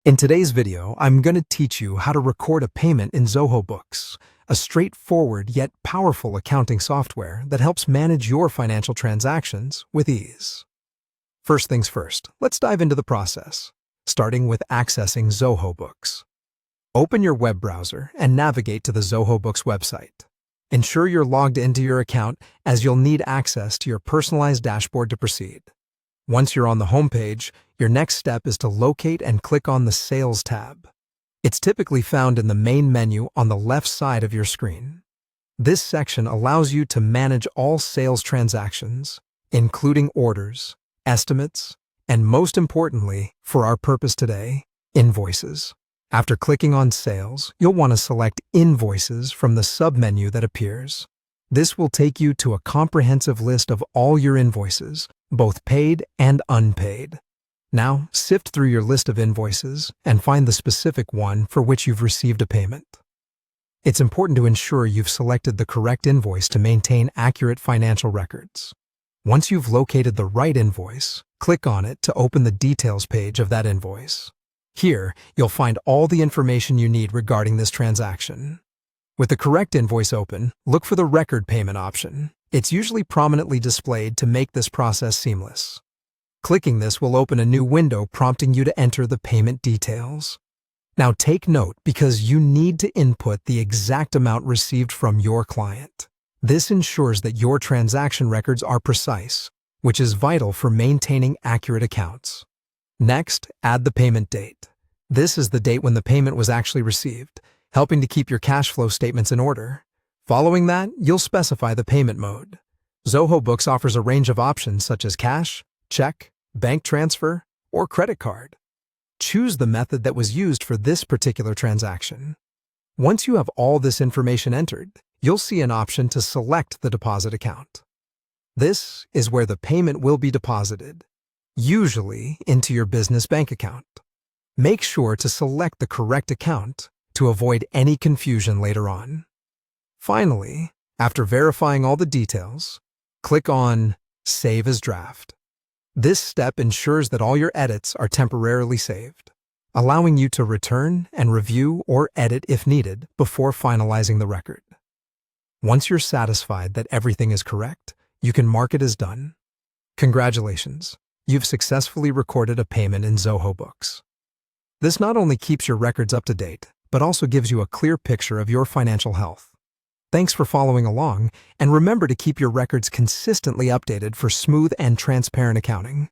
In today's video, I'm going to teach you how to record a payment in Zoho Books, a straightforward yet powerful accounting software that helps manage your financial transactions with ease. First things first, let's dive into the process, starting with accessing Zoho Books. Open your web browser and navigate to the Zoho Books website. Ensure you're logged into your account, as you'll need access to your personalized dashboard to proceed. Once you're on the home page, your next step is to locate and click on the Sales tab. It's typically found in the main menu on the left side of your screen. This section allows you to manage all sales transactions, including orders, estimates, and most importantly, for our purpose today, invoices. After clicking on Sales, you'll want to select Invoices from the submenu that appears. This will take you to a comprehensive list of all your invoices, both paid and unpaid. Now, sift through your list of invoices and find the specific one for which you've received a payment. It's important to ensure you've selected the correct invoice to maintain accurate financial records. Once you've located the right invoice, click on it to open the details page of that invoice. Here, you'll find all the information you need regarding this transaction. With the correct invoice open, look for the Record Payment option. It's usually prominently displayed to make this process seamless. Clicking this will open a new window prompting you to enter the payment details. Now take note, because you need to input the exact amount received from your client. This ensures that your transaction records are precise, which is vital for maintaining accurate accounts. Next, add the payment date. This is the date when the payment was actually received, helping to keep your cash flow statements in order. Following that, you'll specify the payment mode. Zoho Books offers a range of options such as cash, check, bank transfer, or credit card. Choose the method that was used for this particular transaction. Once you have all this information entered, you'll see an option to select the deposit account. This is where the payment will be deposited, usually into your business bank account. Make sure to select the correct account to avoid any confusion later on. Finally, after verifying all the details, click on Save as Draft. This step ensures that all your edits are temporarily saved, allowing you to return and review or edit if needed before finalizing the record. Once you're satisfied that everything is correct, you can mark it as done. Congratulations, you've successfully recorded a payment in Zoho Books. This not only keeps your records up to date, but also gives you a clear picture of your financial health. Thanks for following along, and remember to keep your records consistently updated for smooth and transparent accounting.